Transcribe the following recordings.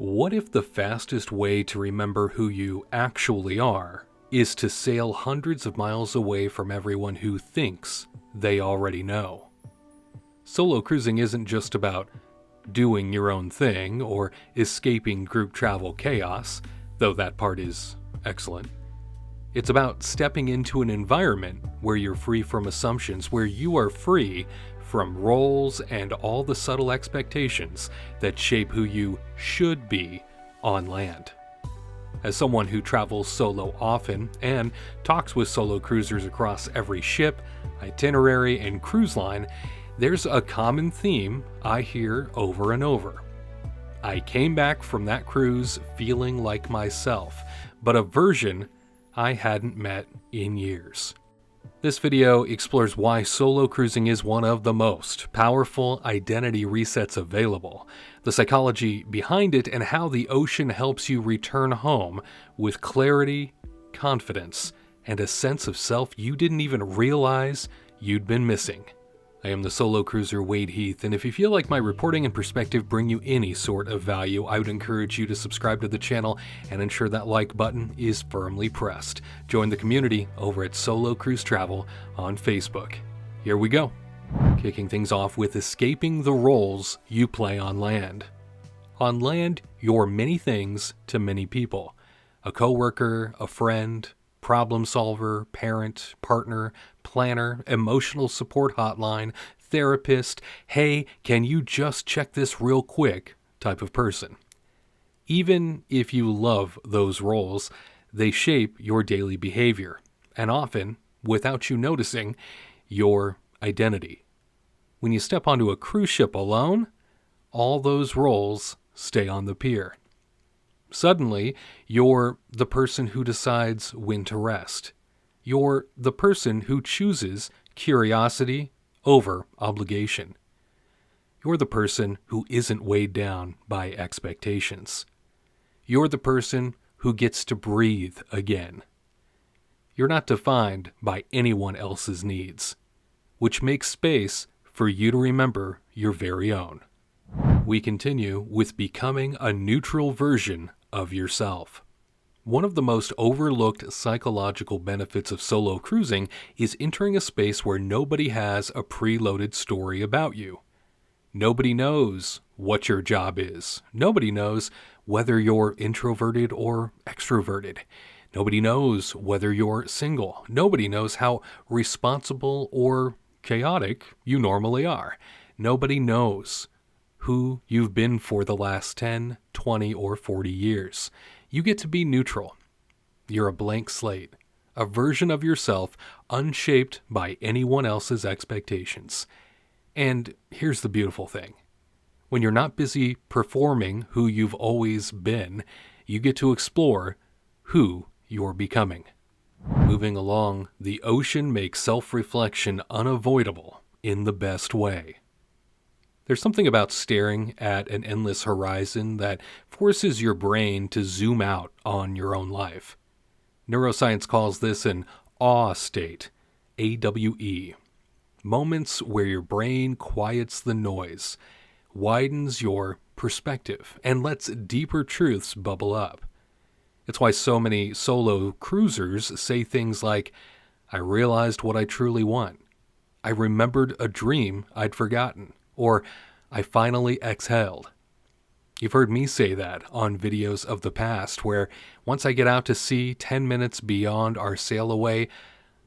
What if the fastest way to remember who you actually are is to sail hundreds of miles away from everyone who thinks they already know? Solo cruising isn't just about doing your own thing or escaping group travel chaos, though that part is excellent. It's about stepping into an environment where you're free from assumptions, where you are free from roles and all the subtle expectations that shape who you should be on land. As someone who travels solo often and talks with solo cruisers across every ship, itinerary, and cruise line, there's a common theme I hear over and over. I came back from that cruise feeling like myself, but a version I hadn't met in years. This video explores why solo cruising is one of the most powerful identity resets available, the psychology behind it, and how the ocean helps you return home with clarity, confidence, and a sense of self you didn't even realize you'd been missing. I am the solo cruiser Wade Heath, and if you feel like my reporting and perspective bring you any sort of value, I would encourage you to subscribe to the channel and ensure that like button is firmly pressed. Join the community over at Solo Cruise Travel on Facebook. Here we go. Kicking things off with escaping the roles you play on land. On land, you're many things to many people. A coworker, a friend, problem solver, parent, partner, planner, emotional support hotline, therapist, hey, can you just check this real quick type of person. Even if you love those roles, they shape your daily behavior, and often, without you noticing, your identity. When you step onto a cruise ship alone, all those roles stay on the pier. Suddenly, you're the person who decides when to rest. You're the person who chooses curiosity over obligation. You're the person who isn't weighed down by expectations. You're the person who gets to breathe again. You're not defined by anyone else's needs, which makes space for you to remember your very own. We continue with becoming a neutral version of yourself. One of the most overlooked psychological benefits of solo cruising is entering a space where nobody has a preloaded story about you. Nobody knows what your job is. Nobody knows whether you're introverted or extroverted. Nobody knows whether you're single. Nobody knows how responsible or chaotic you normally are. Nobody knows who you've been for the last 10, 20, or 40 years. You get to be neutral. You're a blank slate, a version of yourself unshaped by anyone else's expectations. And here's the beautiful thing. When you're not busy performing who you've always been, you get to explore who you're becoming. Moving along, the ocean makes self-reflection unavoidable in the best way. There's something about staring at an endless horizon that forces your brain to zoom out on your own life. Neuroscience calls this an awe state, AWE. Moments where your brain quiets the noise, widens your perspective, and lets deeper truths bubble up. It's why so many solo cruisers say things like, I realized what I truly want. I remembered a dream I'd forgotten. Or, I finally exhaled. You've heard me say that on videos of the past, where once I get out to sea 10 minutes beyond our sail away,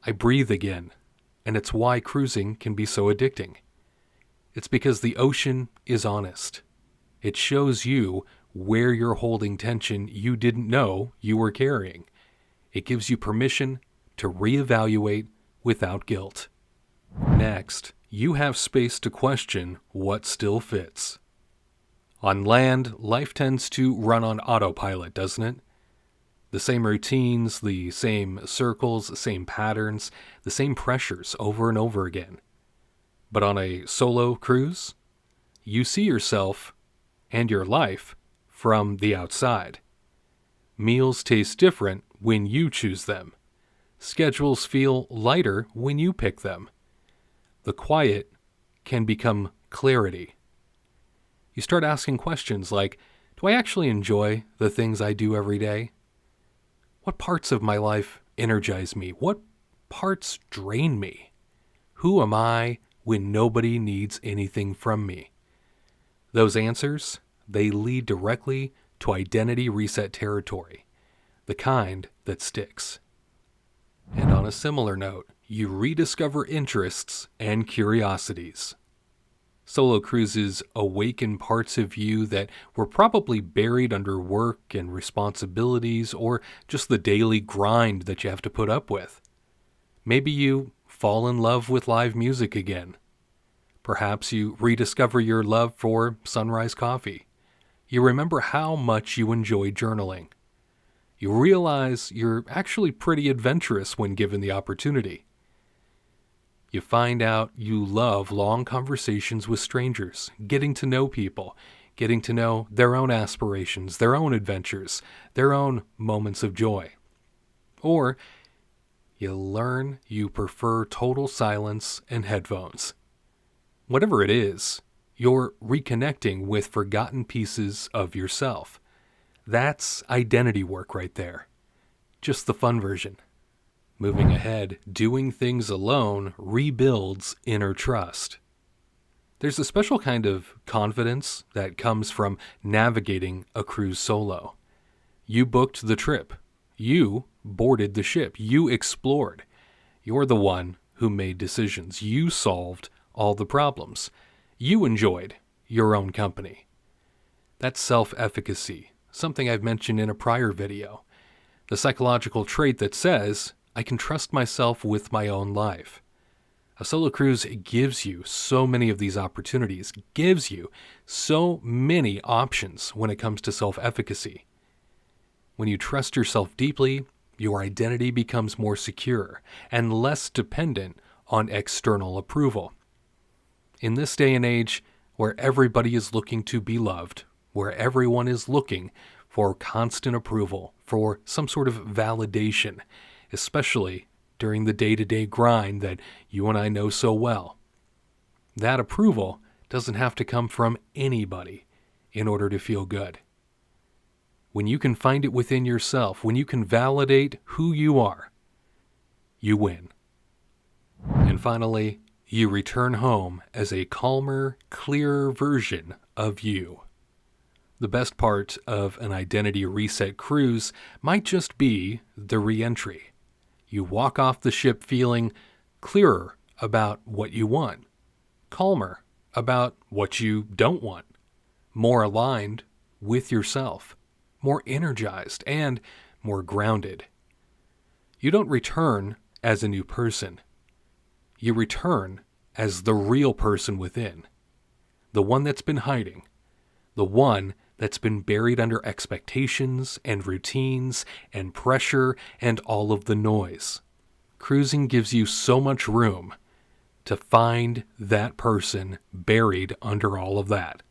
I breathe again. And it's why cruising can be so addicting. It's because the ocean is honest. It shows you where you're holding tension you didn't know you were carrying. It gives you permission to reevaluate without guilt. Next, you have space to question what still fits. On land, life tends to run on autopilot, doesn't it? The same routines, the same circles, same patterns, the same pressures over and over again. But on a solo cruise, you see yourself and your life from the outside. Meals taste different when you choose them. Schedules feel lighter when you pick them. The quiet can become clarity. You start asking questions like, Do I actually enjoy the things I do every day? What parts of my life energize me? What parts drain me? Who am I when nobody needs anything from me? Those answers, they lead directly to identity reset territory, the kind that sticks. And on a similar note, you rediscover interests and curiosities. Solo cruises awaken parts of you that were probably buried under work and responsibilities or just the daily grind that you have to put up with. Maybe you fall in love with live music again. Perhaps you rediscover your love for sunrise coffee. You remember how much you enjoy journaling. You realize you're actually pretty adventurous when given the opportunity. You find out you love long conversations with strangers, getting to know people, getting to know their own aspirations, their own adventures, their own moments of joy. Or you learn you prefer total silence and headphones. Whatever it is, you're reconnecting with forgotten pieces of yourself. That's identity work right there. Just the fun version. Moving ahead, doing things alone rebuilds inner trust. There's a special kind of confidence that comes from navigating a cruise solo. You booked the trip. You boarded the ship. You explored. You're the one who made decisions. You solved all the problems. You enjoyed your own company. That's self-efficacy, something I've mentioned in a prior video. The psychological trait that says, I can trust myself with my own life. A solo cruise gives you so many of these opportunities, gives you so many options when it comes to self-efficacy. When you trust yourself deeply, your identity becomes more secure and less dependent on external approval. In this day and age, where everybody is looking to be loved, where everyone is looking for constant approval, for some sort of validation, especially during the day-to-day grind that you and I know so well. That approval doesn't have to come from anybody in order to feel good. When you can find it within yourself, when you can validate who you are, you win. And finally, you return home as a calmer, clearer version of you. The best part of an identity reset cruise might just be the re-entry. You walk off the ship feeling clearer about what you want, calmer about what you don't want, more aligned with yourself, more energized, and more grounded. You don't return as a new person. You return as the real person within, the one that's been hiding, the one that's been buried under expectations and routines and pressure and all of the noise. Cruising gives you so much room to find that person buried under all of that,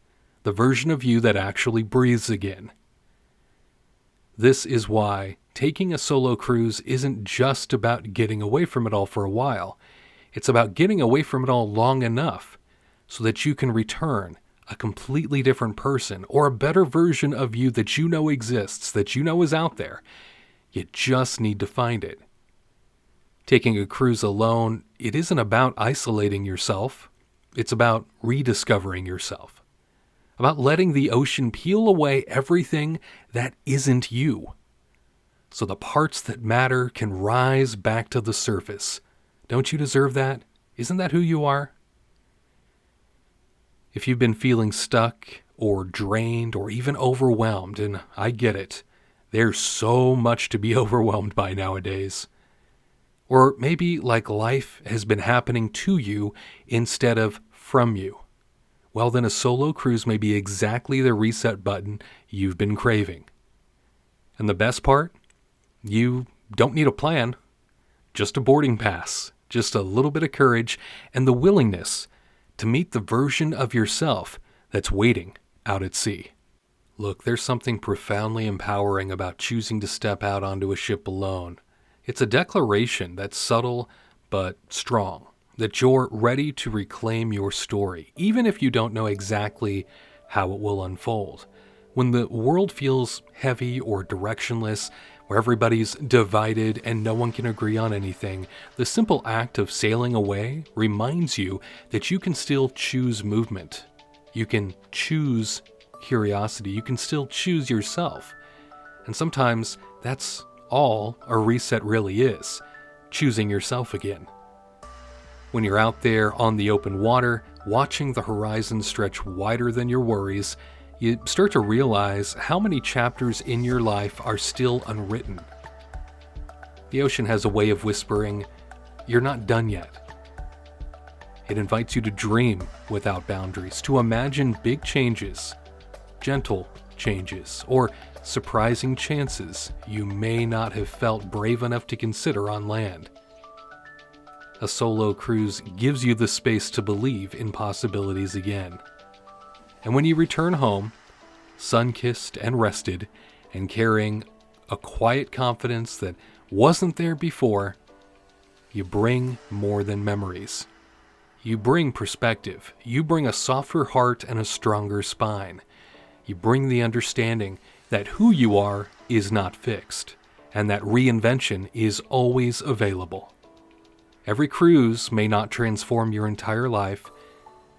the version of you that actually breathes again. This is why taking a solo cruise isn't just about getting away from it all for a while. It's about getting away from it all long enough so that you can return a completely different person or a better version of you that you know exists, that you know is out there. You just need to find it. Taking a cruise alone, it isn't about isolating yourself. It's about rediscovering yourself. About letting the ocean peel away everything that isn't you, so the parts that matter can rise back to the surface. Don't you deserve that? Isn't that who you are? If you've been feeling stuck or drained or even overwhelmed, and I get it, there's so much to be overwhelmed by nowadays. Or maybe like life has been happening to you instead of from you. Well, then a solo cruise may be exactly the reset button you've been craving. And the best part? You don't need a plan, just a boarding pass, just a little bit of courage, and the willingness to meet the version of yourself that's waiting out at sea. Look, there's something profoundly empowering about choosing to step out onto a ship alone. It's a declaration that's subtle but strong, that you're ready to reclaim your story, even if you don't know exactly how it will unfold. When the world feels heavy or directionless, where everybody's divided and no one can agree on anything, the simple act of sailing away reminds you that you can still choose movement. You can choose curiosity. You can still choose yourself. And sometimes that's all a reset really is, choosing yourself again. When you're out there on the open water, watching the horizon stretch wider than your worries, you start to realize how many chapters in your life are still unwritten. The ocean has a way of whispering, "You're not done yet." It invites you to dream without boundaries, to imagine big changes, gentle changes, or surprising chances you may not have felt brave enough to consider on land. A solo cruise gives you the space to believe in possibilities again. And when you return home, sun-kissed and rested, and carrying a quiet confidence that wasn't there before, you bring more than memories. You bring perspective. You bring a softer heart and a stronger spine. You bring the understanding that who you are is not fixed, and that reinvention is always available. Every cruise may not transform your entire life,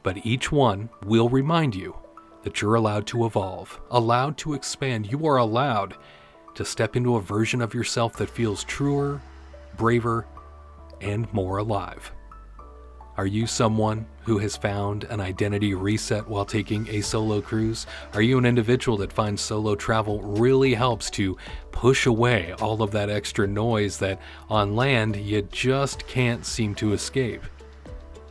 but each one will remind you that you're allowed to evolve, allowed to expand. You are allowed to step into a version of yourself that feels truer, braver, and more alive. Are you someone who has found an identity reset while taking a solo cruise? Are you an individual that finds solo travel really helps to push away all of that extra noise that on land you just can't seem to escape?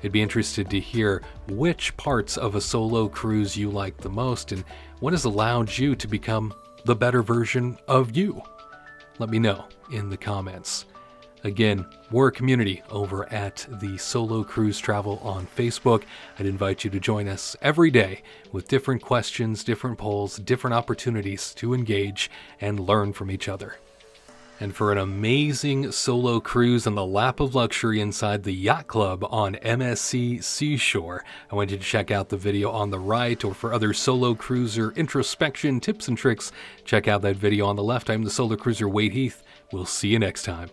I'd be interested to hear which parts of a solo cruise you like the most and what has allowed you to become the better version of you. Let me know in the comments. Again, we're a community over at the Solo Cruise Travel on Facebook. I'd invite you to join us every day with different questions, different polls, different opportunities to engage and learn from each other. And for an amazing solo cruise on the lap of luxury inside the Yacht Club on MSC Seashore, I want you to check out the video on the right, or for other solo cruiser introspection tips and tricks, check out that video on the left. I'm the solo cruiser Wade Heath. We'll see you next time.